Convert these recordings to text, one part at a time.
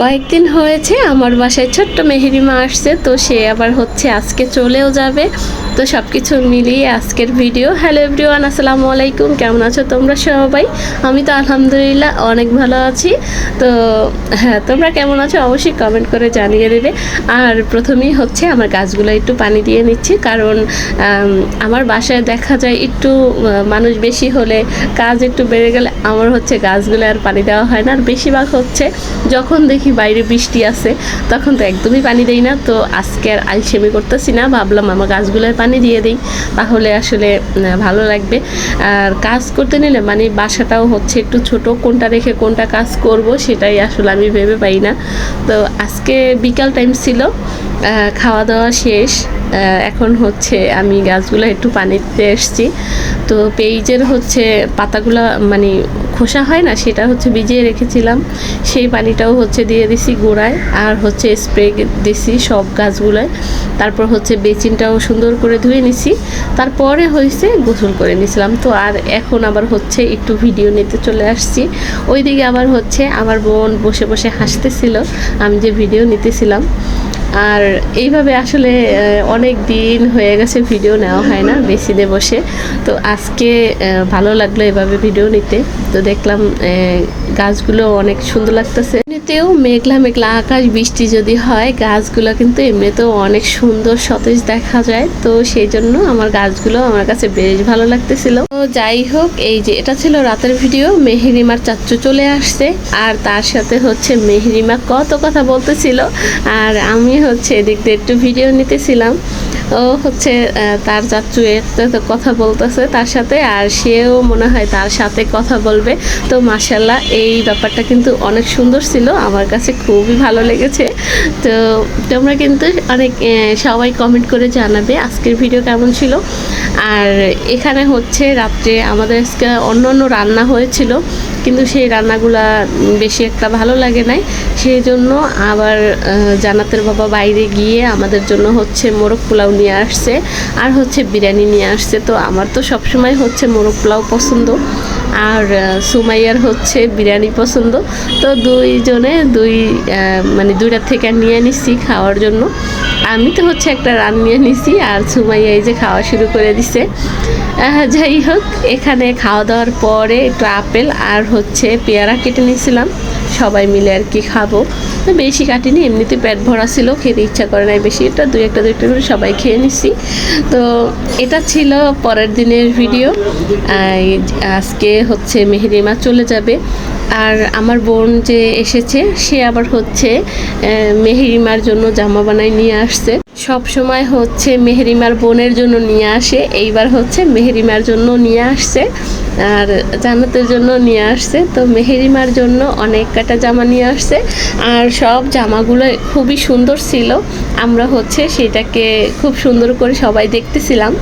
কয়েকদিন হয়েছে আমার বাসায় ছোট্ট মেহেরিমা আসছে, তো সে আবার হচ্ছে আজকে চলেও যাবে। তো সব কিছু মিলিয়ে আজকের ভিডিও। হ্যালো এভরিওয়ান, আসসালামু আলাইকুম। কেমন আছো তোমরা সবাই? আমি তো আলহামদুলিল্লাহ অনেক ভালো আছি। তো হ্যাঁ, তোমরা কেমন আছো অবশ্যই কমেন্ট করে জানিয়ে দেবে। আর প্রথমেই হচ্ছে আমার গাছগুলো একটু পানি দিয়ে নিচ্ছি, কারণ আমার বাসায় দেখা যায় একটু মানুষ বেশি হলে, কাজ একটু বেড়ে গেলে আমার হচ্ছে গাছগুলো আর পানি দেওয়া হয় না। আর বেশিরভাগ হচ্ছে যখন দেখি বাইরে বৃষ্টি আছে তখন তো একদমই পানি দেই না। তো আজকে আর আলসেমি করতেছি না, ভাবলাম আমার গাছগুলোয় পানি দিয়ে দিই, তাহলে আসলে ভালো লাগবে। আর কাজ করতে নিলে মানে বাসাটাও হচ্ছে একটু ছোট, কোনটা রেখে কোনটা কাজ করব সেটাই আসলে আমি ভেবে পাই না। তো আজকে বিকাল টাইম ছিল, খাওয়া দাওয়া শেষ, এখন হচ্ছে আমি গাছগুলো একটু পানি দিতে এসছি। তো পেঁয়াজের হচ্ছে পাতাগুলো মানে খোসা হয় না, সেটা হচ্ছে ভিজিয়ে রেখেছিলাম, সেই পানিটাও হচ্ছে দিয়ে দিছি গোড়ায়, আর হচ্ছে স্প্রে দিছি সব গাছগুলোয়। তারপর হচ্ছে বেচিনটাও সুন্দর করে ধুয়ে নিছি, তারপরে হয়েছে গোসল করে নিছিলাম। তো আর এখন আবার হচ্ছে একটু ভিডিও নিতে চলে আসছি। ওইদিকে আবার হচ্ছে আমার বোন বসে বসে হাসতেছিল আমি যে ভিডিও নিতেছিলাম। আর এইভাবে আসলে অনেক দিন হয়ে গেছে ভিডিও নেওয়া হয় না বেসিনে বসে। তো আজকে ভালো লাগলো এভাবে ভিডিও নিতে। তো দেখলাম গাছগুলো অনেক সুন্দর লাগতেছে। এমনিতেও মেঘলা মেঘলা আকাশ, বৃষ্টি যদি হয় গাছগুলো কিন্তু এমনিতেও অনেক সুন্দর সতেজ দেখা যায়। তো সেই জন্য আমার গাছগুলো আমার কাছে বেশ ভালো লাগতেছিল। তো যাই হোক, এই যে এটা ছিল রাতের ভিডিও। মেহেরিমার চাচ্চু চলে আসছে, আর তার সাথে হচ্ছে মেহেরিমা কত কথা বলতেছিল, আর আমি হচ্ছে এদিক দিয়ে একটু ভিডিও নিতেছিলাম। ও হচ্ছে তার চাচ্চু তো কথা বলতেছে তার সাথে, আর সেও মনে হয় তার সাথে কথা বলবে। তো মাশাআল্লাহ এই ব্যাপারটা কিন্তু অনেক সুন্দর ছিল, আমার কাছে খুবই ভালো লেগেছে। তো তোমরা কিন্তু অনেক সবাই কমেন্ট করে জানাবে আজকের ভিডিও কেমন ছিল। আর এখানে হচ্ছে রাত্রে আমাদের আজকে অন্য অন্য রান্না হয়েছিল, কিন্তু সেই রান্নাগুলা বেশি একটা ভালো লাগে নাই। সেই জন্য আবার জান্নাতের বাবা বাইরে গিয়ে আমাদের জন্য হচ্ছে মোরগ পোলাও নিয়ে আসছে, আর হচ্ছে বিরিয়ানি নিয়ে আসছে। তো আমার তো সবসময় হচ্ছে মোরগ পোলাও পছন্দ, আর সুমাইয়ার হচ্ছে বিরিয়ানি পছন্দ। তো দুইজনে মানে দুইটার থেকে নিয়ে নিচ্ছি খাওয়ার জন্য। আমি তো হচ্ছে একটা রান নিয়ে নিছি, আর সুমাইয়া এই যে খাওয়া শুরু করে দিছে। যাই হোক, এখানে খাওয়া দাওয়ার পরে একটু আপেল আর হচ্ছে পেয়ারা কেটে নিয়েছিলাম, সবাই মিলে আর কি খাবো। বেশি কাটিনি, এমনিতে পেট ভরা ছিল, খেতে ইচ্ছা করে নাই বেশি, এটা দুই একটা করে সবাই খেয়ে নিছি। তো এটা ছিল পরের দিনের ভিডিও। আজকে হচ্ছে মেহেরিমা চলে যাবে, আর আমার বোন যে এসেছে সে আবার হচ্ছে মেহেরিমার জন্য জামা বানাই নিয়ে আসছে। সব সময় হচ্ছে মেহেরিমার বোনের জন্য নিয়ে আসে, এইবার হচ্ছে মেহেরিমার জন্য নিয়ে আসছে, আর জান্নাতের জন্য নিয়ে আসছে। তো মেহেরিমার জন্য অনেক কাটা জামা নিয়ে আসছে, আর সব জামাগুলো খুবই সুন্দর ছিল। আমরা হচ্ছে সেটাকে খুব সুন্দর করে সবাই দেখতেছিলাম।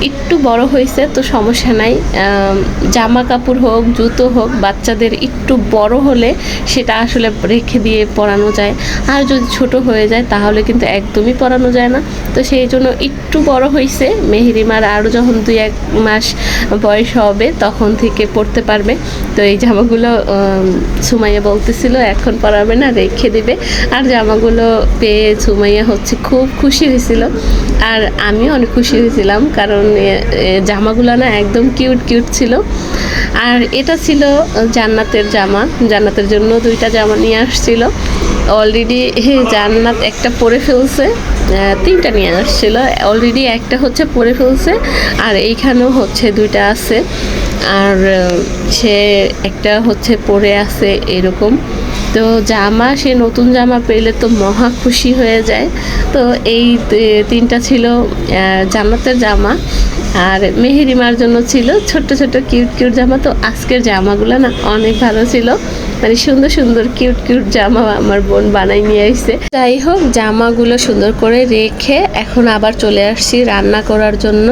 একটু বড় হয়েছে তো সমস্যা নাই, জামা কাপড় হোক জুতো হোক বাচ্চাদের একটু বড় হলে সেটা আসলে রেখে দিয়ে পরানো যায়, আর যদি ছোট হয়ে যায় তাহলে কিন্তু একদমই পরানো যায় না। তো সেই জন্য একটু বড় হয়েছে মেহেরিমার, আরও যখন 2-1 মাস বয়স হবে তখন থেকে পরতে পারবে। তো এই জামাগুলো সুমাইয়া বলতেছিল এখন পরাবে না, রেখে দিবে। আর জামাগুলো পেয়ে সুমাইয়া হচ্ছে খুব খুশি হয়েছিল, আর আমিও অনেক খুশি হয়েছিলাম, কারণ জামাগুলো না একদম কিউট কিউট ছিল। আর এটা ছিল জান্নাতের জামা, জান্নাতের জন্য 2টা জামা নিয়ে আসছিল। অলরেডি জান্নাত একটা পরে ফেলছে, 3টা নিয়ে আসছিল, অলরেডি একটা হচ্ছে পরে ফেলছে, আর এইখানেও হচ্ছে 2টা আছে, আর সে একটা হচ্ছে পরে আছে এরকম। তো জামা, সে নতুন জামা পেলে তো মহা খুশি হয়ে যায়। তো এই 3টা ছিল জান্নাতের জামা, আর মেহেরিমার জন্য ছিল ছোট্ট ছোট্ট কিউট কিউট জামা। তো আজকের জামাগুলো না অনেক ভালো ছিল, মানে সুন্দর সুন্দর কিউট কিউট জামা আমার বোন বানাই নিয়ে আসছে। যাই হোক, জামাগুলো সুন্দর করে রেখে এখন আবার চলে আসছি রান্না করার জন্য।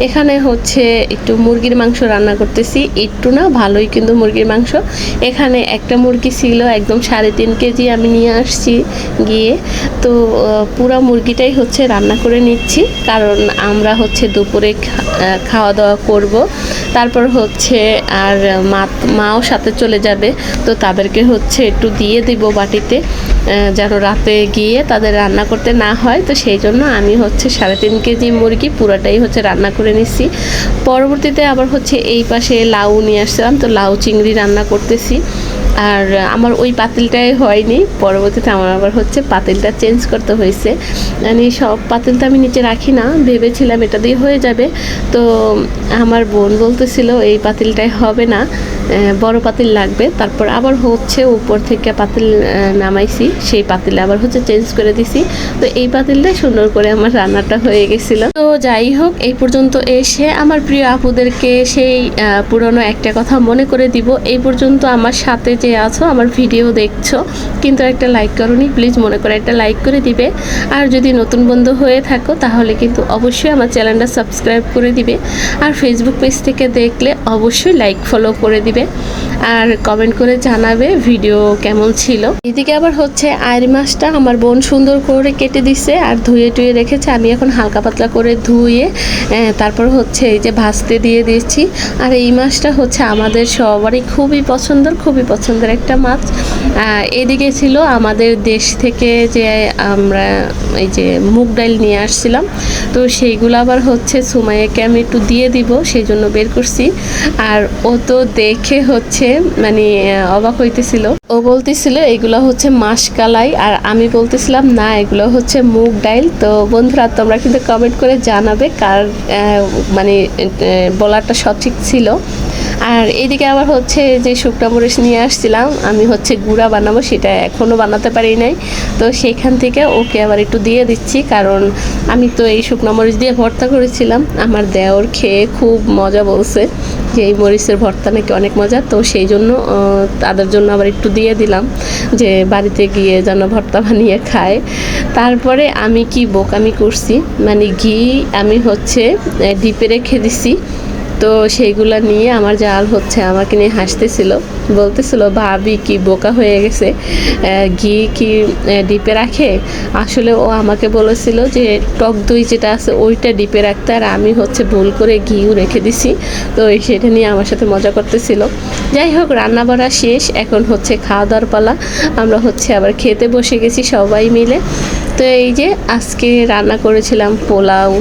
এখানে হচ্ছে একটু মুরগির মাংস রান্না করতেছি, একটু না ভালোই কিন্তু মুরগির মাংস। এখানে একটা মুরগি ছিল একদম 3.5 কেজি আমি নিয়ে আসছি গিয়ে। তো পুরা মুরগিটাই হচ্ছে রান্না করে নিচ্ছি, কারণ আমরা হচ্ছে দুপুরে খাওয়া দাওয়া করব। তারপর হচ্ছে আর মাও সাথে চলে যাবে, তো তাদেরকে হচ্ছে একটু দিয়ে দিব বাটিতে। যেন রাতে গিয়ে তাদের রান্না করতে না হয়। তো সেই জন্য আমি হচ্ছে 3.5 কেজি মুরগি পুরাটাই হচ্ছে রান্না করে নিচ্ছি। পরবর্তীতে আবার হচ্ছে এই পাশে লাউ নিয়ে আসছিলাম, তো লাউ চিংড়ি রান্না করতেছি। আর আমার ওই পাতিলটাই হয়নি, পরবর্তীতে আমার আবার হচ্ছে পাতিলটা চেঞ্জ করতে হয়েছে। মানে সব পাতিলটা আমি নিচে রাখি না, ভেবেছিলাম এটা দিয়ে হয়ে যাবে। তো আমার বোন বলতেছিল এই পাতিলটাই হবে না, বড় পাতিল লাগবে। তারপর আবার হচ্ছে উপর থেকে পাতিল নামাইছি, সেই পাতিলে আবার হচ্ছে চেঞ্জ করে দিছি। তো এই পাতিলটাই সুন্দর করে আমার রান্নাটা হয়ে গেছিলো। তো যাই হোক, এই পর্যন্ত এসে আমার প্রিয় আপুদেরকে সেই পুরনো একটা কথা মনে করে দিব। এই পর্যন্ত আমার সাথে যে আছো, আমার ভিডিও দেখছো কিন্তু একটা লাইক করোনি, প্লিজ মনে করে একটা লাইক করে দিবে। আর যদি নতুন বন্ধু হয়ে থাকো তাহলে কিন্তু অবশ্যই আমার চ্যানেলটা সাবস্ক্রাইব করে দিবে। আর ফেসবুক পেজ থেকে দেখলে অবশ্যই লাইক ফলো করে দিবে আর কমেন্ট করে জানাবে ভিডিও কেমন ছিল। এদিকে আবার হচ্ছে আইর মাছটা আমার বোন সুন্দর করে কেটে দিছে আর ধুয়ে টুয়ে রেখেছে। আমি এখন হালকা পাতলা করে ধুয়ে তারপর হচ্ছে এই যে ভাজতে দিয়ে দিয়েছি। আর এই মাছটা হচ্ছে আমাদের সবারই খুবই পছন্দের একটা মাছ। এদিকে ছিল আমাদের দেশ থেকে যে আমরা এই যে মুগ ডাল নিয়ে আসছিলাম, তো সেইগুলো আবার হচ্ছে সুমাইয়াকে আমি একটু দিয়ে দিব সেই জন্য বের করছি। আর ও তো দেখে হচ্ছে মানে অবাক হইতেছিল, ও বলতেছিল এগুলো হচ্ছে মাসকালাই, আর আমি বলতেছিলাম না এগুলো হচ্ছে মুগ ডাল। তো বন্ধুরা তোমরা কিন্তু কমেন্ট করে জানাবে কার মানে বলাটা সঠিক ছিল। আর এদিকে আবার হচ্ছে যে শুকনো মরিচ নিয়ে আসছিলাম, আমি হচ্ছে গুঁড়া বানাবো, সেটা এখনও বানাতে পারি নাই। তো সেখান থেকে ওকে আবার একটু দিয়ে দিচ্ছি, কারণ আমি তো এই শুকনো মরিচ দিয়ে ভর্তা করেছিলাম। আমার দেওর খেয়ে খুব মজা বলছে যে এই মরিচের ভর্তা নাকি অনেক মজা। তো সেই জন্য তাদের জন্য আবার একটু দিয়ে দিলাম যে বাড়িতে গিয়ে যেন ভর্তা বানিয়ে খায়। তারপরে আমি কি বোকামি করছি, মানে ঘি আমি হচ্ছে ডিপে রেখে দিছি। তো সেইগুলা নিয়ে আমার জাল হচ্ছে আমাকে নিয়ে হাসতেছিল, বলতেছিল ভাবি কি বোকা হয়ে গেছে, ঘি কি ডিপে রাখে। আসলে ও আমাকে বলেছিল যে টক দই যেটা আছে ওইটা ডিপে রাখতে, আর আমি হচ্ছে ভুল করে ঘিও রেখে দিছি। তো সেটা নিয়ে আমার সাথে মজা করতেছিল। যাই হোক, রান্না বাড়া শেষ, এখন হচ্ছে খাওয়া দাওয়ার পালা। আমরা হচ্ছে আবার খেতে বসে গেছি সবাই মিলে। তো এই যে আজকে রান্না করেছিলাম পোলাও,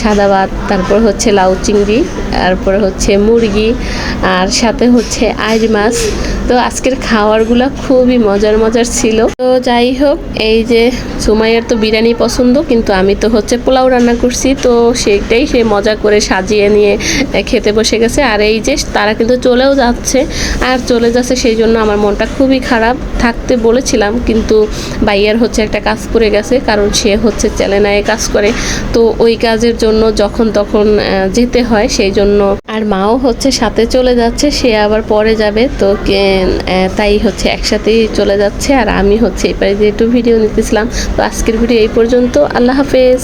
সাদা ভাত, তারপর হচ্ছে লাউ চিংড়ি, তারপরে হচ্ছে মুরগি, আর সাথে হচ্ছে আইর মাছ। তো আজকের খাবারগুলো খুবই মজার ছিল। তো যাই হোক, এই যে সুমাইয়ার তো বিরিয়ানি পছন্দ, কিন্তু আমি তো হচ্ছে পোলাও রান্না করছি, তো সেটাই সে মজা করে সাজিয়ে নিয়ে খেতে বসে গেছে। আর এই যে তারা কিন্তু চলেও যাচ্ছে, আর চলে যাচ্ছে সেই জন্য আমার মনটা খুবই খারাপ। থাকতে বলেছিলাম কিন্তু ভাইয়ার হচ্ছে একটা কাজ করে গেছে, কারণ সে হচ্ছে চেলেনায় কাজ করে, তো ওই কাজের জন্য যখন তখন যেতে হয় সেই জন্য। আর মাও হচ্ছে সাথে চলে যাচ্ছে, সে আবার পরে যাবে, তো তাই হচ্ছে একসাথেই চলে যাচ্ছে। আর আমি হচ্ছে এই পারে যে একটু ভিডিও নিতেছিলাম। তো আজকের ভিডিও এই পর্যন্ত, আল্লাহ হাফেজ।